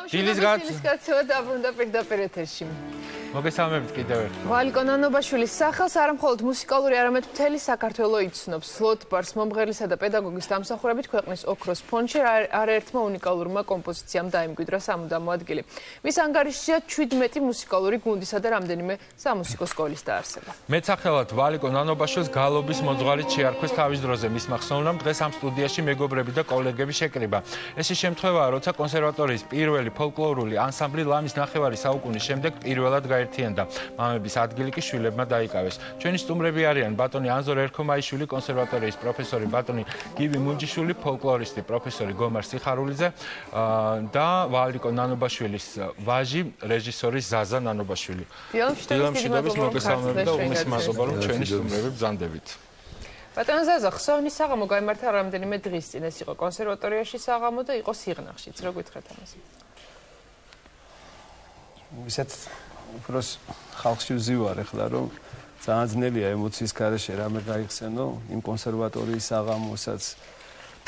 დილის გაცემა დაბრუნდა პირდაპირ ეთერში. მოგესალმებით კიდევ ერთხელ. ვალიკო ნანობაშვილის სახელს არა მხოლოდ მუსიკალური, არამედ მთელი საქართველო იცნობს. სლოთბარს მომღერლისა და პედაგოგის დამსახურებით ქვეყნის ოქროს ფონდში არაერთმა უნიკალურმა კომპოზიციამ დაიმკვიდრა სამუდამო ადგილი. მის ანგარიშშია 17 მუსიკალური გუნდისა და რამდენიმე სამუსიკო სკოლის დაარსება. მეცახელად ვალიკო ნანობაშვილს გალობის მოძღვარით შეარქვეს თავის დროზე მის მხსოვნამ დღეს ამ სტუდიაში მეგობრები და კოლეგები შეკრიბა. ეს ის შემთხვევაა, როცა კონსერვატორიის პირველი ფოლკლორული ანსამბლი ლამის ნახევარი საუკუნის შემდეგ პირველად გაერთიანდა. მამების ადგილი კი შვილებმა დაიკავეს. ჩვენი სტუმრები არიან ბატონი ანზორ ერქომაიშვილი, კონსერვატორიის პროფესორი, ბატონი გივი მუნჯიშვილი, ფოლკლორისტი, პროფესორი გომარ სიხარულიძე და ვალიკო ნანობაშვილის ვაჟი, რეჟისორი ზაზა ნანობაშვილი. დილამშვიდობის მოგესალმებით და უმის მადლობა, რომ ჩვენი სტუმრები ბრძანდებით. ბატონო ზაზა, ხსოვნის საღამო გაიმართა რამდენიმე დღის წინ, ეს იყო კონსერვატორიაში საღამო და იყო სიღნაღშიც. რა გითხრათ ამაზე? ისეთ უბრალოდ ხალხში ვზივარ ახლა, რომ ძალიან ძნელია ემოციის გარეშე რამე გაიხსენო იმ კონსერვატორიის საღამოსაც.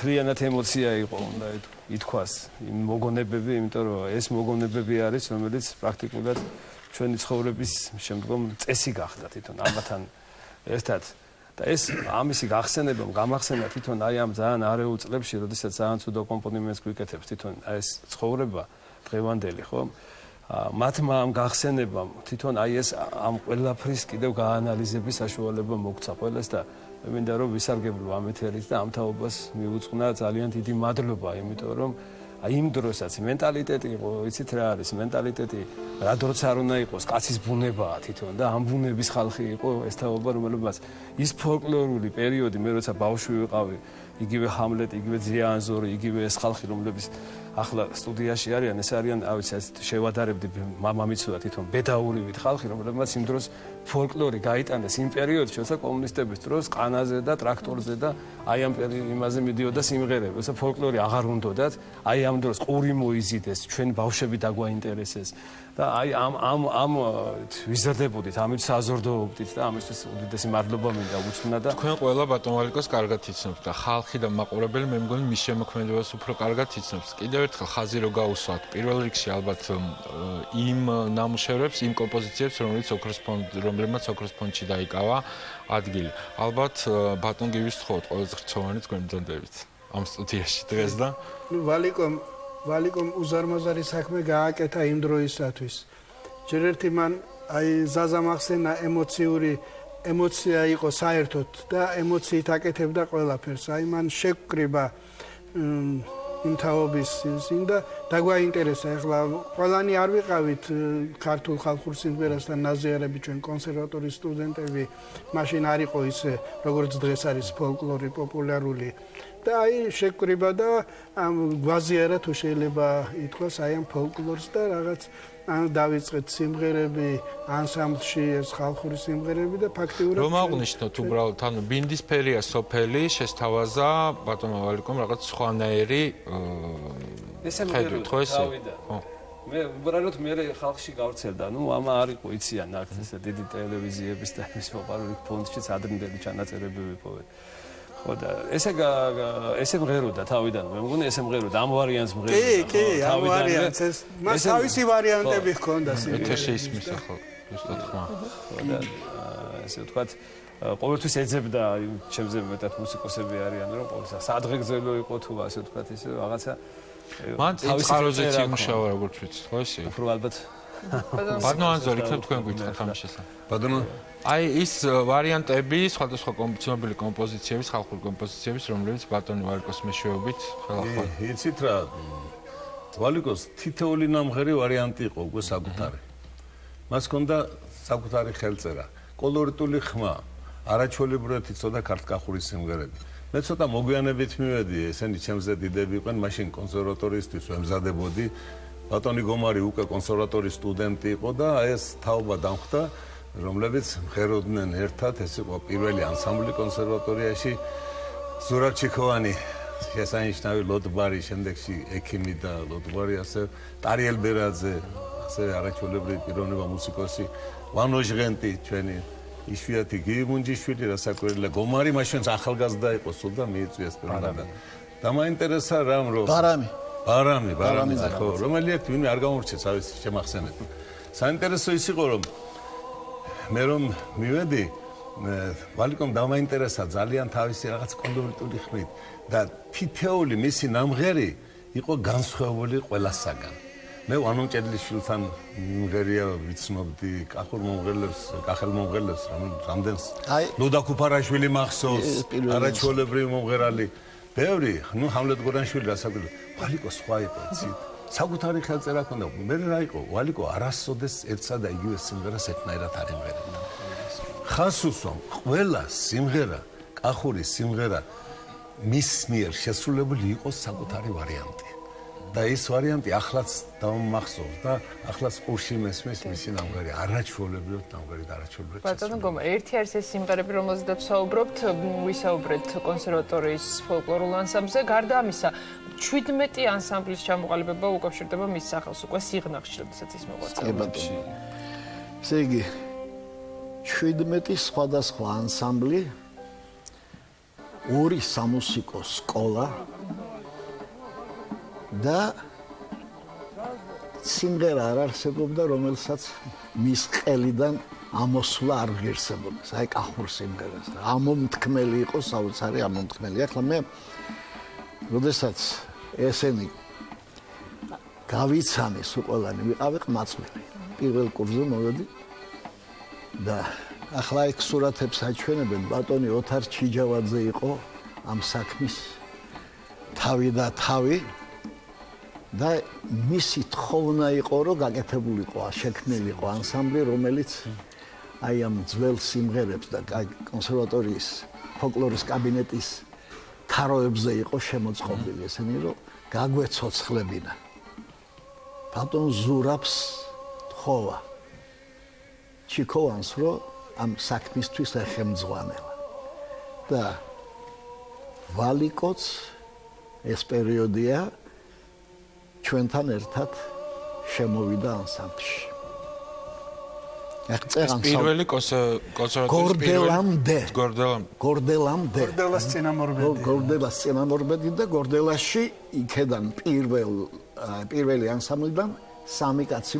თლიანად ემოცია იყო, უნდა ითქვას, იმ მოგონებები, იმიტომ რომ ეს მოგონებები არის, რომელიც პრაქტიკულად ჩვენი ცხოვრების შემდგომ წესი გახდა თვითონ ამათთან ერთად. და ეს ამისი გახსენება გამახსენა თვითონ აი ამ ძალიან არეულ წლებში, როდესაც ძალიან ცუდო კომპონიმენტს გვიკეთებს თვითონ ეს ცხოვრება დღევანდელი, ხო? მათმა ამ გახსენებამ თვითონ აი ეს ამ ყველაფრის კიდევ გაანალიზების საშუალება მოგცა ყველას და მე მინდა რომ ვისარგებლო ამ ეთერით და ამ თაობას მიუძღვნა ძალიან დიდი მადლობა, იმიტომ რომ აი იმ დროსაც მენტალიტეტი იყო, იცით რა არის მენტალიტეტი, რა დროც არ უნდა იყოს, კაცის ბუნებაა თვითონ და ამ ბუნების ხალხი იყო ეს თაობა, რომელმაც ის ფოლკლორული პერიოდი, მე როცა ბავშვი ვიყავი, იგივე ჰამლეტი, იგივე ძია ანზორი, იგივე ეს ხალხი, რომლებიც ახლა სტუდიაში არიან, ეს არიან, ავიცი, ეს შევადარებდი მამამიცუდა თვითონ ბედაურივით ხალხი, რომლებმაც იმ დროს ფოლკლორი გაიტანეს იმ პერიოდში, როცა კომუნისტების დროს ყანაზე და ტრაქტორზე და აი ამ იმაზე მიდიოდა სიმღერები, როცა ფოლკლორი აღარ უნდოდათ, აი ამ დროს ყური მოიზიდეს, ჩვენ ბავშვები დაგვაინტერესეს და აი ამ ვიზრდებოდით, ამით საზრდოობდით და ამისთვის უდიდესი მადლობა მინდა უცნადა და თქვენ ყველა ბატონ ვალიკოს კარგად იცნობთ და ხალხი და მაყურებელი მე მგონი მის შემოქმედებას უფრო კარგად იცნობს. კიდევ ერთხელ ხაზი რო გაუსვათ, პირველ რიგში ალბათ იმ ნამუშევრებს, იმ კომპოზიციებს, რომლებმაც ოქროს ფონდში დაიკავა ადგილი. ალბათ ბატონ გივის თხოვთ ყველაზე ხრცოვანი თქვენ ბრძანდებით ამ სტუდიაში დღეს და ვალიკომ უზარმაზარი საქმე გააკეთა იმ დროისათვის. ჯერ ერთი მან აი ზაზამ ახსენა ემოცია იყო საერთოდ და ემოციით აკეთებდა ყველაფერს. აი მან შეკრიბა იმ თაობის ისინ და დაგვაინტერესა. ახლა ყველანი არ ვიყავით ქართულ ხალხურ სიმღერასთან ნაზიარები, ჩვენ კონსერვატორიის სტუდენტები, მაშინ არ იყო ისე როგორც დღეს არის ფოლკლორი პოპულარული. და აი შეკრიბა და გვაზიარა თუ შეიძლება ითქვას აი ამ ფოლკლორს და რაღაც დავიწყეთ სიმღერები ანსამბლში, ეს ხალხური სიმღერები და ფაქტიურად რომ აღნიშნოთ უბრალოდ ანუ ბინდისფერია სოფელი შესთავაზა ბატონ ვალიკომ რაღაც სხვანაირი ხედვით ხო ესე? ხო. მე უბრალოდ მე ხალხში გავრცელდა, ნუ ამა არ იყო იციან აქ ესე დიდი ტელევიზიების და ის მოყარული ფონდშიც ადრინდელი ჩანაწერები ვიპოვე. ხო და ესე მღეროდა თავიდან, მე მგონი ესე მღეროდა ამ ვარიანტს მღეროდა. კი, ამ ვარიანტს ეს მას თავისი ვარიანტები ჰქონდა სიმღერაში. ეთერში ისმის ახლა ზუსტად ხმა. ხო და ესე ვთქვათ ყოველთვის ეძებდა ჩემზე მეტად მუსიკოსები არიან, რომ ყოველთვის სადღეგრძელო იყო თუ ასე ვთქვათ ისე რაღაცა მან წყაროზეც იმუშავა როგორც ვიცით, ხო ესე? უფრო ალბათ ბატონო ანზორი, თქვენ გითხრათ ამ შესახებ. ბატონო აი ის ვარიანტები, სხვადასხვა ცნობილი კომპოზიციების, ხალხური კომპოზიციების, რომლებიც ბატონი ვალიკოს მეშვეობით ხელახლა. იცით რა, ვალიკოს თითოეული ნამღერი ვარიანტი იყო უკვე საკუთარი. მას ჰქონდა საკუთარი ხელწერა, კოლორიტული ხმა, არაჩვეულებრივად იცოდა ქართკახური სიმღერები. მე ცოტა მოგვიანებით მივედი, ესენი ჩემზე დიდები იყვნენ, მაშინ კონსერვატორიისთვის ვემზადებოდი. ბატონი გომარი უკვე კონსერვატორიის სტუდენტი იყო და ეს თაობა დამხდა, რომლებიც მღეროდნენ ერთად, ეს იყო პირველი ანსამბლი კონსერვატორიაში. ზურაბ ჩიქოვანი, შესანიშნავი ლოტბარი, შემდეგში ექიმი და ლოტბარი, ასე ტარიელ ბერაძე, ასე არაჩვეულებრივი პიროვნება მუსიკოსი, ვანო ჟღენტი, ჩვენი იშვიათი გივი მუნჯიშვილი, რასაკვირველია, გომარი მაშინ ახალგაზრდა იყო სულ და მიიწვიეს პირველად. და მაინტერესა რამ რომ ბარამი ხო, რომელი ერთ ვინმე არ გამორჩეს, ავიც შემახსენეთ. საინტერესო ის იყო, რომ მე რომ მივედი, ვალიკომ დამაინტერესა ძალიან თავისი რაღაც კონკრეტული ხმით და თითეული მისი ნამღერი იყო განსხვავებული ყველასაგან. მე ვანო ჭედლიშვილთან მღერია ვიცნობდი, კახურ მომღერლებს, რამდენს. ნუდა ქუფარაშვილი მახსოვს, არაჩვეულებრივი მომღერალი. ბევრი, ჰამლეტ გორანშვილი რასაკვირველი. ვალიკო სხვა იყო, იცით? საკუთარი ხელწერა ჰქონდა. მე რა იყო? ვალიკო არასოდეს ერთსა და იგივე სიმღერას ერთნაირად არ იმღერებდა. ხას უსვამ, ყველა სიმღერა, კახური სიმღერა მის მიერ შესრულებული იყო საკუთარი ვარიანტი. და ეს ვარიანტი ახლაც დამახსოვს და ახლაც ყურში მესმის მისი ნამღერი, არაჩვეულებრივად ნამღერი და არაჩვეულებრივად. ბატონო გომა, ერთი არის ეს სიმღერები, რომელზეც ვსაუბრობთ, ვისაუბრეთ კონსერვატორიის ფოლკლორულ ანსამბლზე, გარდა ამისა, 17 ანსამბლის ჩამოყალიბება უკავშირდება მის სახელს, უკვე სიღნაღში, როდესაც ის მოღვაწეობდა. ესე იგი 17 სხვადასხვა ანსამბლი, 2 სამუსიკო სკოლა და სიმღერა არ არსებობდა, რომელსაც მის ყელიდან ამოსვლა არ ღირსებოდა, აი კახურ სიმღერას. ამომთქმელი იყო, საოცარი ამომთქმელი. ახლა მე როდესაც ესენი გავიცანი სულ ყველანი ვიყავი ყმაწვილი. პირველ კურსზე მოვედი და ახლა იქ სურათებს აჩვენებენ, ბატონი ოთარ ჩიჯავაძე იყო ამ საქმის თავი და თავი. და მისი თხოვნა იყო, რომ გაკეთებულიყო, შექმნილიყო ანსამბლი, რომელიც აი ამ ძველ სიმღერებს და კონსერვატორიის ფოლკლორის კაბინეტის თაროებზე იყო შემოწყობილი, ესენი რომ გაგვეცოცხლებინა. ბატონ ზურაბს თხოვა ჩიქოვანს, რომ ამ საქმისთვის ეხემძღვანელა. და ვალიკოც ეს პერიოდია ჩვენთან ერთად შემოვიდა ანსამბლში. ეს პირველი კონსერვატორიის გორდელას წინამორბედი და გორდელაში იქედან პირველი ანსამბლიდან 3 კაცი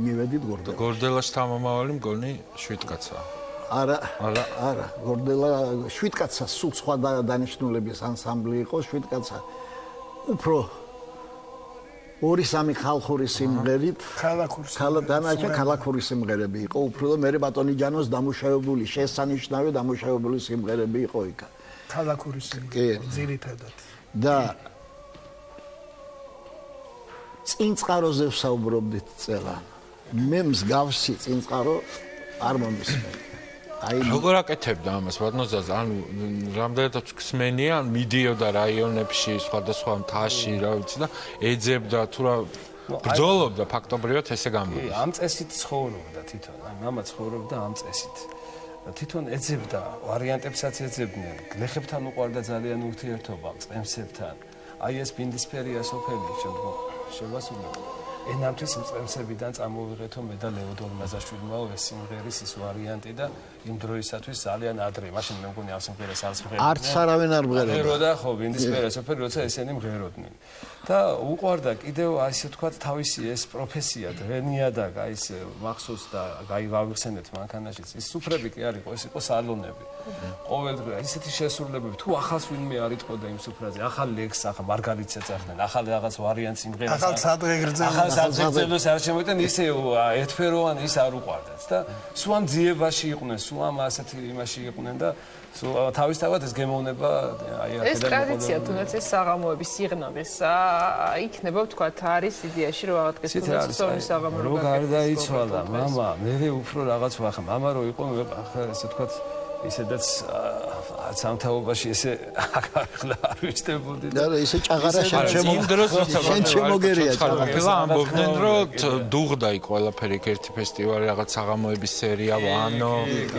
მივედით გორდელაში. გორდელაში თამამავალი მგონი 7 კაცაა. არა, გორდელა 7 კაცსა სულ სხვა დანიშნულების ანსამბლი იყო, 7 კაცსა უფრო 2-3 ხალხური სიმღერით, ქალაქური სიმღერები იყო, უფრო და მე ბატონი ჯანოს დამუშავებული, შესანიშნავი დამუშავებული სიმღერები იყო იქ. ქალაქური სიმღერები, ძირითადად. და წინწყაროზე ვსაუბრობდით წელა. მე მსგავსი წინწყარო არ მომისმენია. როგორ აკეთებდა ამას ბატონოზაზე? ანუ რამდენადაც ხსმენია, მიდიოდა რაიონებში, სხვადასხვა მთაში, რა ვიცი და ეძებდა თუ რა ბრძოლობდა ფაქტობრივად ესე გამოვიდა. ამ წესით ცხოვრობდა თვითონ, მამა ცხოვრობდა ამ წესით. თვითონ ეძებდა, ვარიანტებსაც ეძებდნენ, გლეხებთან უყვარდა ძალიან ურთიერთობა, მწყემსებთან. აი ეს ბინდისფერია სოფელი შემდგომ შევასრულებ. ენამთის მწყემსებიდან წამოვიღეთო მე და ლეოდორ მაზაშვილმა ეს სიმღერის ის ვარიანტი და იმ დროისათვის ძალიან ადრე, მაშინ მე მგონი ამ სიმღერას არც მღეროდნენ. არც არავინ არ მღეროდა. მღეროდა ხო, ბინდისფერია სოფელი, როცა ესენი მღეროდნენ. და უყვარდა კიდევ ასე ვთქვათ თავისი ეს პროფესია, დრენია და აი ეს მახსოვს და გავიხსენეთ მანქანაშიც. ის სუფრები კი არ იყო, ეს იყო სალონები. ყოველდღე ისეთი შესრულებები, თუ ახალს ვინმე არ იტყოდა იმ სუფრაზე, ახალ ლექს, ახალ მარგალიტს ეძახდნენ, ახალ რაღაც ვარიანტს იმღერას. ახალ სადღეგრძელოს არ შემოიტან ისე ერთფეროვანი ის არ უყვარდათ და სულ ამ ძიებაში იყვნენ, სულ ამ ასეთი იმაში იყვნენ და თავისთავად ეს გემოვნება აი აქედან ეს ტრადიცია თუნდაც ეს საღამოების სიღნაღის იქნება ვთქვათ არის იდეაში რომ აღადგეს თუნდაც სწორი საღამო რო გარდაიცვალა მამა მე უფრო რაღაც ვახა მამა რო იყო ახლა ესე ვთქვათ ისედაც სამთავობაში ესე ახლა არ ვიჩდებოდი და ისე ჭაღარა შენ შემოგერია ჭაღარა ამბობდნენ რომ დუღდა იქ ყველაფერი ერთი ფესტივალი რაღაც საღამოების სერია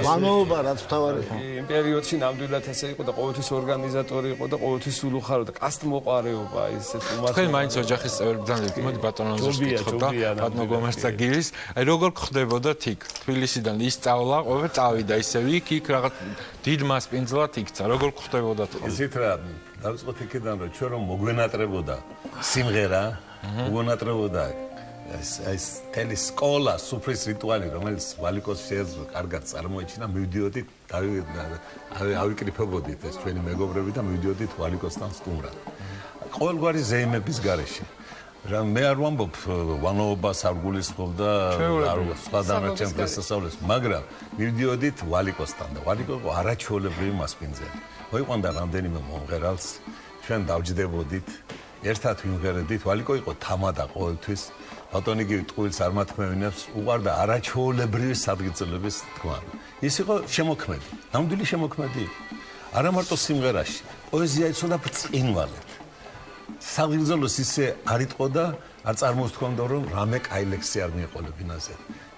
ვანოობა რაც თავარი იმ პერიოდში ნამდვილად ესე იყო და ყოველთვის ორგანიზატორი იყო და ყოველთვის სულ უხარო და კასტმოყარეობა ისეთ უმართლეს თქვენ მაინც ოჯახის წევრებთან ერთად მოდი ბატონოზოს ვკითხოთ და ბატონო გომარცაგირის აი როგორ ხდებოდა თიქ თბილისიდან ისწავლა ყოველ წავიდა ისე იქ რაღაც დიდ მასპინძლად იქცა, როგორ ხდებოდა თქო. ისეთ რა, დავიწყოთ იქიდან რომ ჩვენ რომ მოგვენატრებოდა სიმღერა, მოგვენატრებოდა ეს თელი სკოლა, სუფრის რიტუალი, რომელიც ვალიკოს შეეძლო კარგად წარმოეჩინა, მივდიოდით, ავიკრიფებოდით ეს ჩვენი მეგობრები და მივდიოდით ვალიკოსთან სტუმრად. ყოველგვარი ზეიმების გარეშე. რა მე არ ვამბობ ვანოობას არ გულისხმობდა სხვა დანარჩენ დღესასწაულებს, მაგრამ მივდიოდით ვალიკოსთან და ვალიკო არაჩვეულებრივი მასპინძელი. მოიყვანდა რამდენიმე მომღერალს, ჩვენ დავჯდებოდით, ერთად ვიმღერებდით, ვალიკო იყო თამადა ყოველთვის. ბატონი იგივე ტყუილს არ მათქმევინებს, უყარდა არაჩვეულებრივი სადგიწელების თქმა. ის იყო შემოქმედი, ნამდვილი შემოქმედი. არა მარტო სიმღერაში, პოეზია იცოდა ბრწყინვალედ. საგრძელოს ისე არ იტყო და არ წარმოსთქონდა რომ რამე კაი ლექსი არ მიეყოლებინაზე.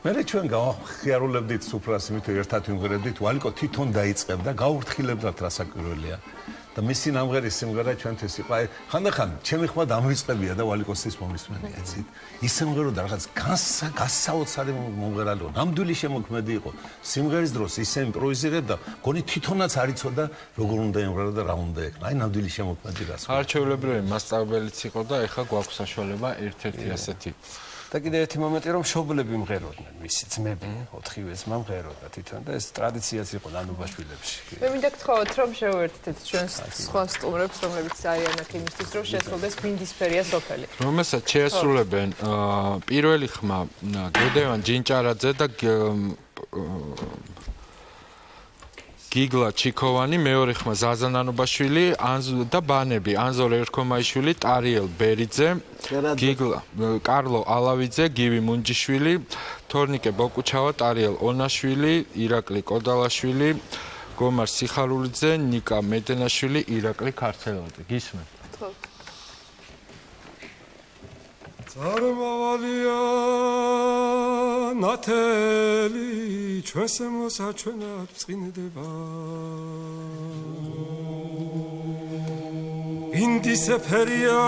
მერე ჩვენ გავახიარულებდით სუფრას, იმით ერთად ვიმღერებდით, ვალიკო თვითონ დაიწყებდა, გაურთხილებდათ რა საკვირველია. და მისი ნამღერის სიმღერა ჩვენთვის იყო, აი ხანდახან ჩემი ხმა დამვიწყებია და ვალიკოსის მომისმენია, იცით? ის სიმღეროდა რაღაც გასაოცარი მომღერალი იყო, ნამდვილი შემოქმედი იყო. სიმღერის დროს ისე იმპროვიზირებდა, გონი თვითონაც არ იცოდა როგორ უნდა იმღერა და რა უნდა ეკნა. აი ნამდვილი შემოქმედი რას. არჩევლებრივი მასწავლებელიც იყო და ეხლა გვაქვს საშუალება ერთ-ერთი ასეთი. და კიდევ ერთი მომენტი რომ მშობლები მღეროდნენ, მისი ძმები, 4-ვე ძმა მღეროდა თვითონ და ეს ტრადიციაც იყო ნანუბაშვილებში. მე მინდა გთხოვოთ რომ შევერთდეთ ჩვენს სხვა სტუმრებს, რომლებიც არიან აქ იმისთვის, რომ შეასრულდეს ბინდისფერია სოფელი. რომელსაც შეასრულებენ პირველი ხმა გედევან ჯინჭარაძე და გიგლა ჩიქოვანი, მეორე ხმა ზაზა ნანუბაშვილი და ბანები ანზორ ერქომაიშვილი, ტარიელ ბერიძე, გიგლა კარლო ალავიძე, გივი მუნჯიშვილი, თორნიკე ბოკუჩავა, ტარიელ ონაშვილი, ირაკლი კოდალაშვილი, გომარ სიხარულიძე, ნიკა მედენაშვილი, ირაკლი ქართელაძე. გისმენთ. წარმავალია ნათელი ჩვენს მოსაჩვენად წინდება ინდისფერია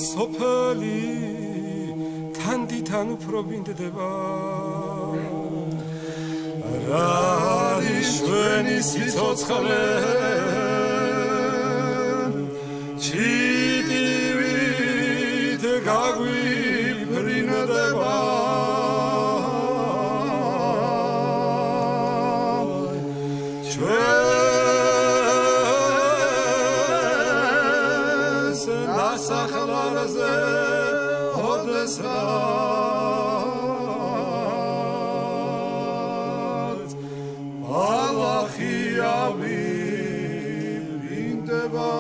სოფელი თანდითან უფრო ბინდდება რა არის ჩვენი სიცოცხლე გაგვიფრინდება ჩვენს ნასახლარზე ოდესაც ბალახიავი ბრინდება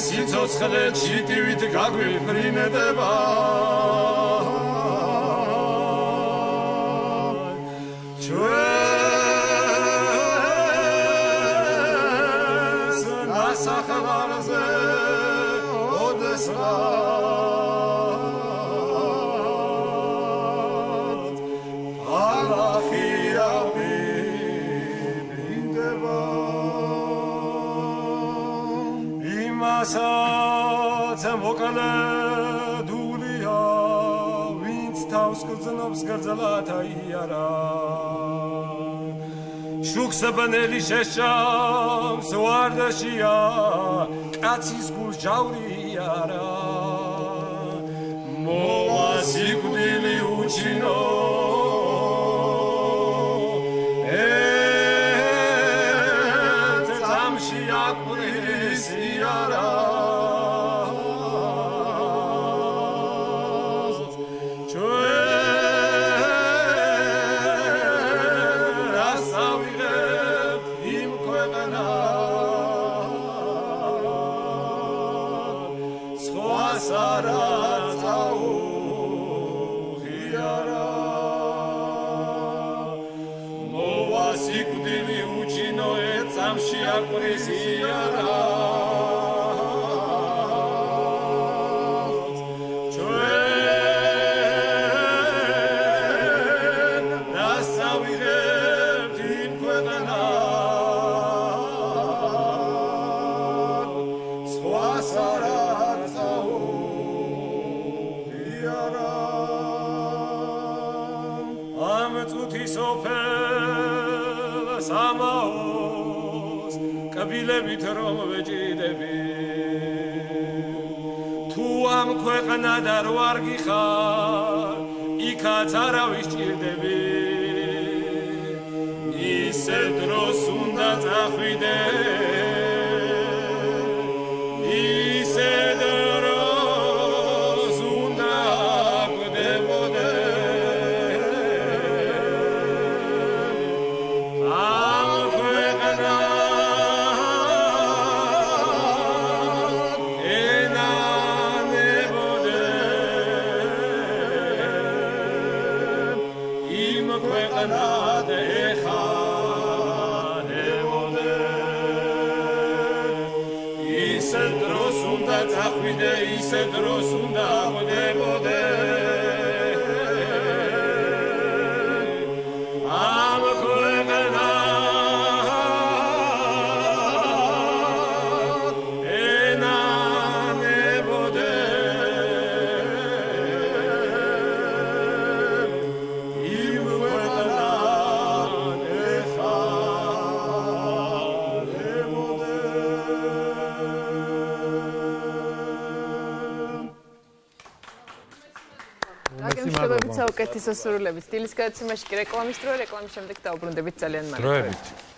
სიცოცხლე ჩიტივით გაგვიფრინდება ჩვენს ნასახლარზე ოდესაც ბალახიავი ბრინდება მასაც მოკალედულია ვინც თავს გრძნობს გრძლად აიარა შუქს ბნელი შეშამს ვარდაშია კაცის გულჯაური არა მოვასიკვდილი უჩინო სოფელ სამაოს კბილებით რომ ვეჭიდები თუ ამ ქვეყნად არ ვარ გიხარ იქაც არავის ჭირდები ისე დროს უნდა წახვიდე ისე დროს უნდა გვდებოდე ამ ქვეყნად ენანებოდე იმ ქვეყნად ეხანებოდე ისე დროს უნდა წახვიდე ისე დროს უნდა გვდებოდე ამ ქვეყნად ენანებოდე იმ ქვეყნად ეხანებოდე გაგემშვიდობებით საუკეთესო სრულებით. დილის გადაცემაში კი რეკლამის დრო, რეკლამის შემდეგ დავუბრუნდებით ძალიან მალე. დროებით.